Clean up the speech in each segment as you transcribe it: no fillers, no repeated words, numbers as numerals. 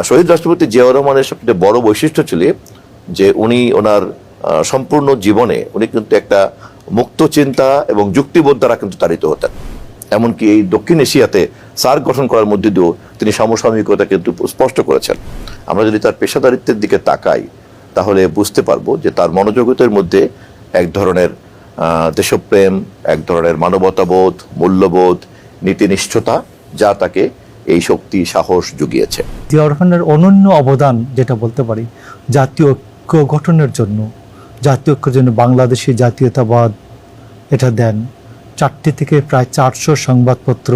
শহীদ রাষ্ট্রপতি জিয়াউর রহমানের সবচেয়ে বড় বৈশিষ্ট্য ছিল যে উনি ওনার সম্পূর্ণ জীবনে উনি কিন্তু একটা মুক্ত চিন্তা এবং যুক্তিবোধ দ্বারা কিন্তু তাড়িত হতেন। এমনকি এই দক্ষিণ এশিয়াতে সার্ক গঠন করার মধ্যে দিয়েও তিনি সমসাময়িকতা কিন্তু স্পষ্ট করেছেন। আমরা যদি তার পেশাদারিত্বের দিকে তাকাই তাহলে বুঝতে পারবো যে তার মনোজগতের মধ্যে এক ধরনের দেশপ্রেম, এক ধরনের মানবতাবোধ, মূল্যবোধ, নীতিনিষ্ঠতা, যা তাকে এই শক্তি সাহস জুগিয়েছে। জিয়াউর রহমানের অনন্য অবদান যেটা বলতে পারি, জাতীয় ঐক্য গঠনের জন্য, জাতীয় ঐক্যের জন্য বাংলাদেশি জাতীয়তাবাদ এটা দেন। 4টি থেকে প্রায় 400 সংবাদপত্র,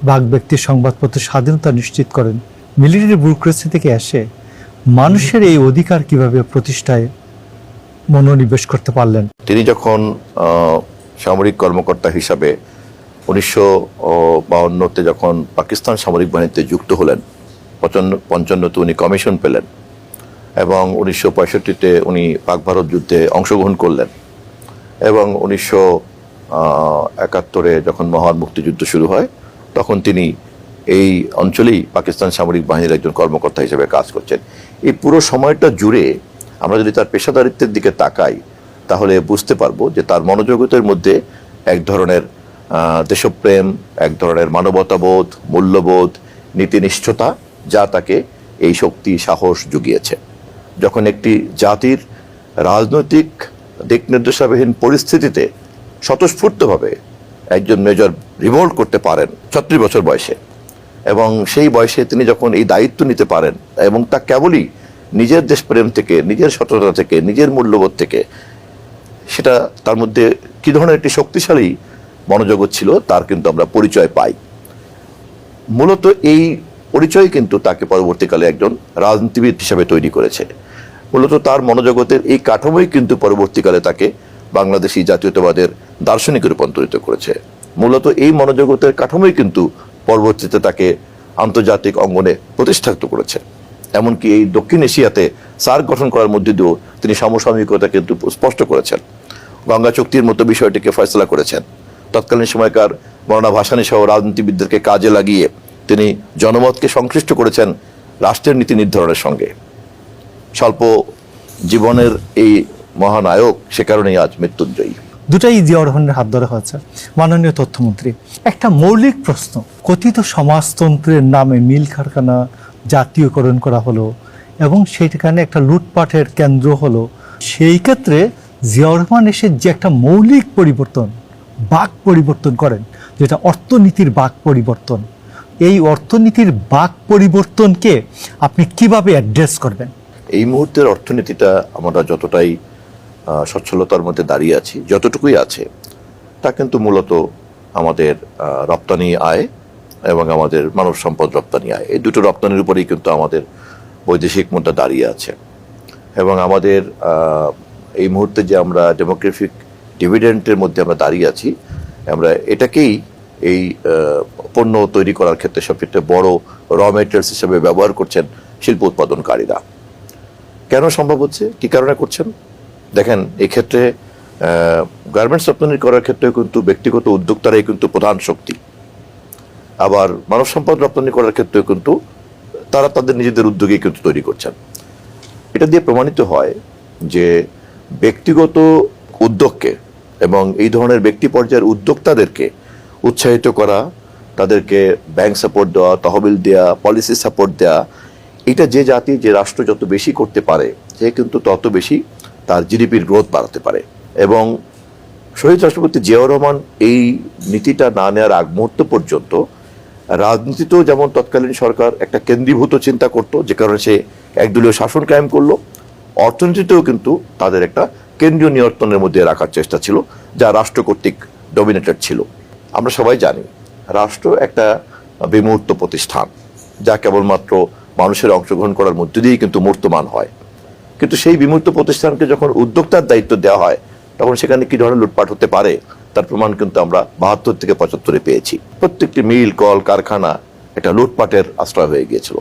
বাক ব্যক্তির সংবাদপত্রের স্বাধীনতা নিশ্চিত করেন। মিলিটারি ব্যুরোক্রেসি থেকে এসে মানুষের এই অধিকার কিভাবে প্রতিষ্ঠায় মনোনিবেশ করতে পারলেন। তিনি যখন সামরিক কর্মকর্তা হিসাবে 1952-তে যখন পাকিস্তান সামরিক বাহিনীতে যুক্ত হলেন, 55-তে উনি কমিশন পেলেন এবং 1965-তে উনি পাক ভারত যুদ্ধে অংশগ্রহণ করলেন এবং 1971-এ যখন মহান মুক্তিযুদ্ধ শুরু হয় তখন তিনি এই অঞ্চলেই পাকিস্তান সামরিক বাহিনীর একজন কর্মকর্তা হিসেবে কাজ করছেন। এই পুরো সময়টা জুড়ে আমরা যদি তার পেশাদারিত্বের দিকে তাকাই তাহলে বুঝতে পারবো যে তার মনোজগতের মধ্যে এক ধরনের দেশপ্রেম, এক ধরনের মানবতাবোধ, মূল্যবোধ, নীতিনিষ্ঠতা, যা তাকে এই শক্তি সাহস জুগিয়েছে। যখন একটি জাতির রাজনৈতিক দিক নির্দেশাবিহীন পরিস্থিতিতে স্বতঃস্ফূর্তভাবে একজন মেজর রিভোল্ট করতে পারেন 36 বছর বয়সে, এবং সেই বয়সে তিনি যখন এই দায়িত্ব নিতে পারেন এবং তা কেবলই নিজের দেশপ্রেম থেকে, নিজের সততা থেকে, নিজের মূল্যবোধ থেকে, সেটা তার মধ্যে কি ধরনের একটি শক্তিশালী মনোজগৎ ছিল তার কিন্তু আমরা পরিচয় পাই। মূলত এই পরিচয় কিন্তু তাকে পরবর্তীকালে একজন রাজনীতিবিদ হিসাবে তৈরি করেছে। মূলত তার মনোজগতের এই কাঠামোই কিন্তু পরবর্তীকালে তাকে বাংলাদেশি জাতীয়তাবাদের দার্শনিকে রূপান্তরিত করেছে। মূলত এই মনোজগতের কাঠামোই কিন্তু পরবর্তীতে তাকে আন্তর্জাতিক অঙ্গনে প্রতিষ্ঠিত করেছে। এমনকি এই দক্ষিণ এশিয়াতে সার্ক গঠন করার মধ্যে দিয়েও তিনি সমসাময়িকতা কিন্তু স্পষ্ট করেছেন। গঙ্গা চুক্তির মতো বিষয়টিকে ফয়সলা করেছেন। তৎকালীন সময়কার মৌলানা ভাসানী সহ রাজনীতিবিদদেরকে কাজে লাগিয়ে তিনি জনমতকে সংশ্লিষ্ট করেছেন রাষ্ট্রের নীতি নির্ধারণের সঙ্গে। স্বল্প জীবনের এই মহানায়ক সে কারণেই আজ মৃত্যুঞ্জয়ী। দুটাই জিয়াউর রহমানের হাত ধরে হয়েছে। মাননীয় তথ্যমন্ত্রী, একটা মৌলিক প্রশ্ন, কথিত সমাজতন্ত্রের নামে মিল কারখানা জাতীয়করণ করা হলো এবং সেখানে একটা লুটপাটের কেন্দ্র হলো, সেই ক্ষেত্রে জিয়াউর রহমান এসে যে একটা মৌলিক পরিবর্তন, বাক পরিবর্তন করেন, যেটা অর্থনীতির বাক পরিবর্তন, এই অর্থনীতির বাক পরিবর্তনকে আপনি কিভাবে অ্যাড্রেস করবেন? এই মুহূর্তের অর্থনীতিটা আমরা যতটাই সচ্ছলতার মধ্যে দাঁড়িয়ে আছি, যতটুকুই আছে, তা কিন্তু মূলত আমাদের রপ্তানি আয় এবং আমাদের মানব সম্পদ রপ্তানি আয়, এই দুটো রপ্তানির উপরেই কিন্তু আমাদের বৈদেশিক মুদ্রা দাঁড়িয়ে আছে। এবং আমাদের এই মুহূর্তে যে আমরা ডেমোগ্রাফিক ডিভিডেন্টের মধ্যে আমরা দাঁড়িয়ে আছি, আমরা এটাকেই এই পণ্য তৈরি করার ক্ষেত্রে সবচেয়ে বড় র মেটেরিয়ালস হিসেবে ব্যবহার করছেন শিল্প উৎপাদনকারীরা। কেন সম্ভব হচ্ছে, কি কারণে করছেন? দেখেন, এই ক্ষেত্রে গার্মেন্টস রপ্তানি করার ক্ষেত্রে কিন্তু ব্যক্তিগত উদ্যোক্তারাই কিন্তু প্রধান শক্তি। আবার মানব সম্পদ রপ্তানি করার ক্ষেত্রে কিন্তু তারা তাদের নিজেদের উদ্যোগেই কিন্তু তৈরি করছেন। এটা দিয়ে প্রমাণিত হয় যে ব্যক্তিগত উদ্যোগকে এবং এই ধরনের ব্যক্তি পর্যায়ের উদ্যোক্তাদেরকে উৎসাহিত করা, তাদেরকে ব্যাংক সাপোর্ট দেওয়া, তহবিল দেওয়া, পলিসি সাপোর্ট দেওয়া, এটা যে জাতি, যে রাষ্ট্র যত বেশি করতে পারে সে কিন্তু তত বেশি তার জিডিপির গ্রোথ বাড়াতে পারে। এবং শহীদ রাষ্ট্রপতি জিয়াউর রহমান এই নীতিটা না নেওয়ার আগ মুহূর্ত পর্যন্ত রাজনীতিতেও যেমন তৎকালীন সরকার একটা কেন্দ্রীভূত চিন্তা করত, যে কারণে সে একদলীয় শাসন কায়েম করলো, অর্থনীতিতেও কিন্তু তাদের একটা কেন্দ্রীয় নিয়ন্ত্রণের মধ্যে রাখার চেষ্টা ছিল, যা রাষ্ট্র কর্তৃক ডমিনেটেড ছিল। আমরা সবাই জানি রাষ্ট্র একটা বিমূর্ত প্রতিষ্ঠান, যা কেবলমাত্র মানুষের অংশগ্রহণ করার মধ্যে দিয়েই কিন্তু মূর্তমান হয়। কিন্তু সেই বিমূর্ত প্রতিষ্ঠানকে যখন উদ্যোক্তার দায়িত্ব দেওয়া হয় তখন সেখানে কি ধরনের লুটপাট হতে পারে তার প্রমাণ কিন্তু আমরা 72 থেকে 75-এ পেয়েছি। প্রত্যেকটি মিল, কল, কারখানা এটা লুটপাটের আশ্রয় হয়ে গিয়েছিল।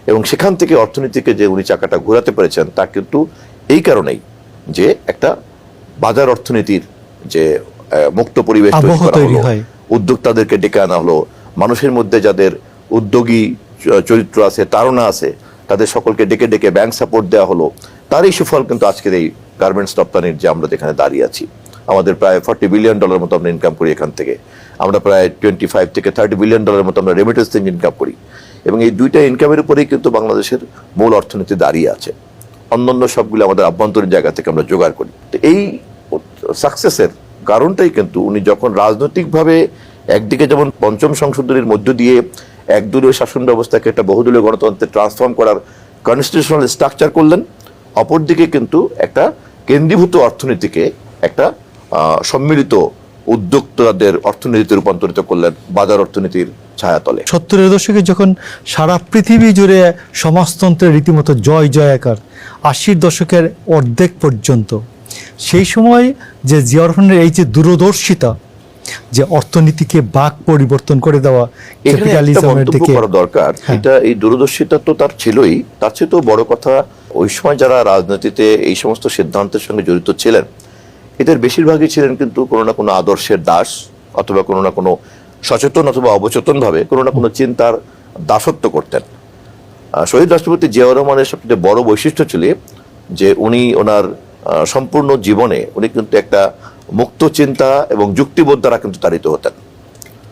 এবং সেখান থেকে অর্থনীতিকে যে উনি চাকাটা ঘোরাতে পেরেছেন তা কিন্তু এই কারণেই যে একটা বাজার অর্থনীতির যে মুক্ত পরিবেশ তৈরি করা হলো, উদ্যোক্তাদেরকে ডেকে আনা হলো, মানুষের মধ্যে যাদের উদ্যোগী চরিত্র আছে, তাড়না আছে, তাদের সকলকে ডেকে ডেকে ব্যাংক সাপোর্ট দেওয়া হলো, তারই সুফল কিন্তু আজকের এই গার্মেন্টস রপ্তানির যে আমরা যেখানে দাঁড়িয়ে আছি। আমাদের প্রায় $40 বিলিয়ন মতো আমরা ইনকাম করি এখান থেকে, আমরা প্রায় 25 থেকে 30 বিলিয়ন মতো আমরা রেমিটেন্স থেকে ইনকাম করি, এবং এই দুইটা ইনকামের উপরেই কিন্তু বাংলাদেশের মূল অর্থনীতি দাঁড়িয়ে আছে। অন্যান্য সবগুলো আমাদের আভ্যন্তরীণ জায়গা থেকে আমরা জোগাড় করি। তো এই সাকসেসের কারণটাই কিন্তু উনি যখন রাজনৈতিকভাবে একদিকে যেমন পঞ্চম সংশোধনীর মধ্য দিয়ে একদলীয় শাসন ব্যবস্থাকে একটা বহুদলীয় গণতন্ত্রে ট্রান্সফর্ম করার কনস্টিটিউশনাল স্ট্রাকচার করলেন, অপরদিকে কিন্তু একটা কেন্দ্রীভূত অর্থনীতিকে একটা সম্মিলিত উদ্যোক্তাদের অর্থনীতিতে রূপান্তরিত করলেন বাজার অর্থনীতির ছায়াতলে। 70-এর দশকে যখন সারা পৃথিবী জুড়ে সমাজতন্ত্রের রীতিমতো জয় জয়াকার, 80-র দশকের অর্ধেক পর্যন্ত, সেই সময় যে জিয়া রহমানের এই যে দূরদর্শিতা, যে অর্থনীতিকে বাক পরিবর্তন করে দেওয়া, ক্যাপিটালিজমের দিকে করা দরকার, এটা এই দূরদর্শিতা তো তার ছিলই, তার চেয়ে তো বড় কথা ওই সময় যারা রাজনীতিতে এই সমস্ত সিদ্ধান্তের সঙ্গে জড়িত ছিলেন, এদের বেশিরভাগই ছিলেন কিন্তু কোনো না কোনো আদর্শের দাস, অথবা কোনো না কোনো সচেতন অথবা অবচেতন ভাবে কোনো না কোনো চিন্তার দাসত্ব করতেন। শহীদ রাষ্ট্রপতি জিয়াউর রহমানের সবচেয়ে বড় বৈশিষ্ট্য ছিল যে উনি ওনার সম্পূর্ণ জীবনে উনি কিন্তু একটা মুক্ত চিন্তা এবং যুক্তিবোধ দ্বারা কিন্তু তাড়িত হতেন।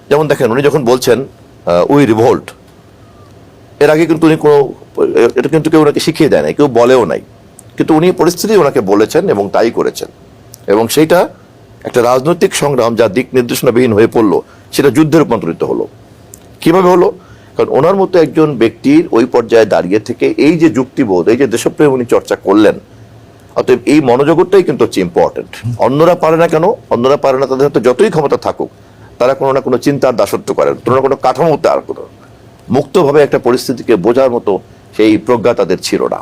যেমন দেখেন, উনি যখন বলছেন উই রিভোল্ট, এর আগে কিন্তু উনি কোনো, এটা কিন্তু কেউ ওনাকে শিখিয়ে দেয় নাই, কেউ বলেও নাই, কিন্তু উনি পরিস্থিতি ওনাকে বলেছেন এবং তাই করেছেন, এবং সেইটা একটা রাজনৈতিক সংগ্রাম যা দিক নির্দেশনাবিহীন হয়ে পড়লো, সেটা যুদ্ধে রূপান্তরিত হলো। কিভাবে হলো? কারণ ওনার মতো একজন ব্যক্তির ওই পর্যায়ে দাঁড়িয়ে থেকে এই যে যুক্তিবোধ, এই যে দেশপ্রেম উনি চর্চা করলেন, অতএব এই মনোজগৎটাই কিন্তু হচ্ছে ইম্পর্টেন্ট। অন্যরা পারে না কেন? অন্যরা পারে না, তাদের হাতে যতই ক্ষমতা থাকুক, তারা কোনো না কোনো চিন্তার দাসত্ব করেন, কোনো না কোনো কাঠামোতে আর কোনো মুক্তভাবে একটা পরিস্থিতিকে বোঝার মতো সেই প্রজ্ঞা তাদের ছিল না।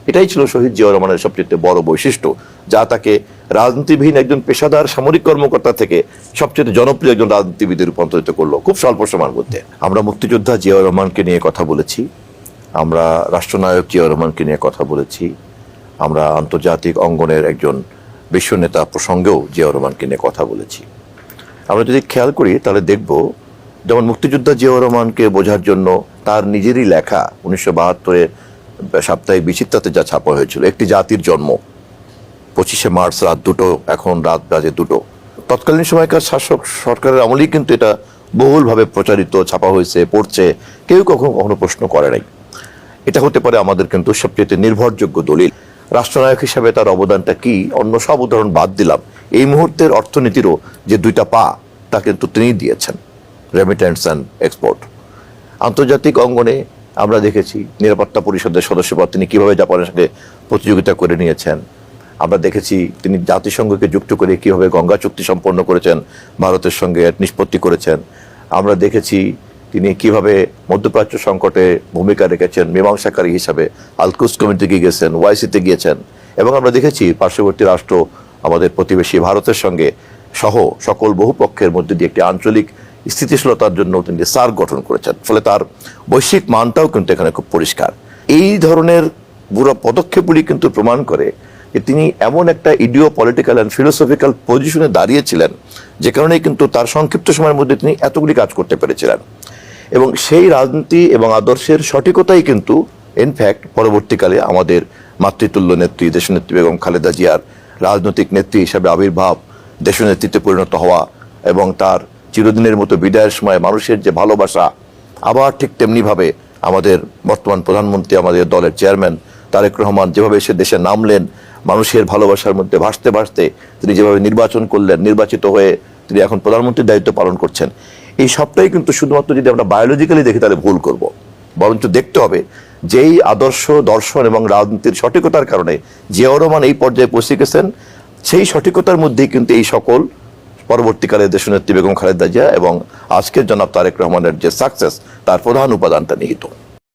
এটাই ছিল শহীদ জিয়াউর রহমানের সবচেয়ে বড় বৈশিষ্ট্য, যা তাকে রাজনীতিবিহীন একজন পেশাদার সামরিক কর্মকর্তা থেকে সবচেয়ে জনপ্রিয় একজন রাজনীতিবিদে রূপান্তরিত করলো খুব স্বল্প সময়ের মধ্যে। আমরা মুক্তিযোদ্ধা জিয়াউর রহমানকে নিয়ে কথা বলেছি, আমরা রাষ্ট্রনায়ক জিয়াউর রহমানকে নিয়ে কথা বলেছি, আমরা আন্তর্জাতিক অঙ্গনের একজন বিশ্ব নেতা প্রসঙ্গেও জিয়াউর রহমানকে নিয়ে কথা বলেছি। আমরা যদি খেয়াল করি তাহলে দেখব, যেমন মুক্তিযোদ্ধা জিয়াউর রহমানকে বোঝার জন্য তার নিজেরই লেখা 1972-এ সাপ্তাহিক বিচিত্রাতে যা ছাপা হয়েছিল, একটি জাতির জন্ম, 25শে মার্চ রাত 2টো, এখন রাত বাজে 2টো। তৎকালীন সময়কার শাসক সরকারের আমলেই কিন্তু এটা বহুলভাবে প্রচারিত, ছাপা হয়েছে, পড়ছে, কেউ কখনো প্রশ্ন করে নাই। এটা হতে পারে আমাদের কিন্তু সবচেয়ে নির্ভরযোগ্য দলিল। রাষ্ট্রনায়ক হিসাবে তার অবদানটা কি, অন্য সব উদাহরণ বাদ দিলাম, এই মুহূর্তের অর্থনীতিরও যে দুইটা পা, তা কিন্তু তিনিই দিয়েছেন, রেমিটেন্স অ্যান্ড এক্সপোর্ট। আন্তর্জাতিক অঙ্গনে আমরা দেখেছি নিরাপত্তা পরিষদের সদস্যপদ তিনি কিভাবে জাপানের সঙ্গে প্রতিযোগিতা করে নিয়েছেন। আমরা দেখেছি তিনি জাতিসংঘকে যুক্ত করে কিভাবে গঙ্গা চুক্তি সম্পন্ন করেছেন, ভারতের সঙ্গে নিষ্পত্তি করেছেন। আমরা দেখেছি তিনি কিভাবে মধ্যপ্রাচ্য সংকটে ভূমিকা রেখেছেন, মীমাংসাকারী হিসাবে আলকুস কমিটিতে গিয়েছেন, ওয়াইসিতে গিয়েছেন, এবং আমরা দেখেছি পার্শ্ববর্তী রাষ্ট্র আমাদের প্রতিবেশী ভারতের সঙ্গে সহ সকল বহুপক্ষের মধ্যে দিয়ে একটি আঞ্চলিক স্থিতিশীলতার জন্য তিনি সার্ক গঠন করেছেন। ফলে তার বৈশ্বিক মানটাও কিন্তু এখানে খুব পরিষ্কার। এই ধরনের পুরো পদক্ষেপগুলি কিন্তু প্রমাণ করে যে তিনি এমন একটা ইডিও পলিটিক্যাল অ্যান্ড ফিলোসফিক্যাল পজিশনে দাঁড়িয়েছিলেন, যে কারণে কিন্তু তার সংক্ষিপ্ত সময়ের মধ্যে তিনি এতগুলি কাজ করতে পেরেছিলেন। এবং সেই রাজনীতি এবং আদর্শের সঠিকতাই কিন্তু ইনফ্যাক্ট পরবর্তীকালে আমাদের মাতৃতুল্য নেত্রী দেশনেত্রী বেগম খালেদা জিয়ার রাজনৈতিক নেত্রী হিসাবে আবির্ভাব, দেশনেত্রীতে পরিণত হওয়া, এবং তার চিরদিনের মতো বিদায়ের সময় মানুষের যে ভালোবাসা, আবার ঠিক তেমনিভাবে আমাদের বর্তমান প্রধানমন্ত্রী, আমাদের দলের চেয়ারম্যান তারেক রহমান যেভাবে সে দেশে নামলেন, মানুষের ভালোবাসার মধ্যে ভাসতে ভাসতে তিনি যেভাবে নির্বাচন করলেন, নির্বাচিত হয়ে তিনি এখন প্রধানমন্ত্রীর দায়িত্ব পালন করছেন, এই সবটাই কিন্তু শুধুমাত্র যদি আমরা বায়োলজিক্যালি দেখি তাহলে ভুল করব। বরঞ্চ দেখতে হবে যেই আদর্শ, দর্শন এবং রাজনীতির সঠিকতার কারণে জিয়াউর রহমান এই পর্যায়ে পৌঁছে গেছেন, সেই সঠিকতার মধ্যেই কিন্তু এই সকল পরবর্তীকালে দেশনেত্রী বেগম খালেদা জিয়া এবং আজকের জনাব তারেক রহমানের যে সাকসেস, তার প্রধান উপাদানটা নিহিত।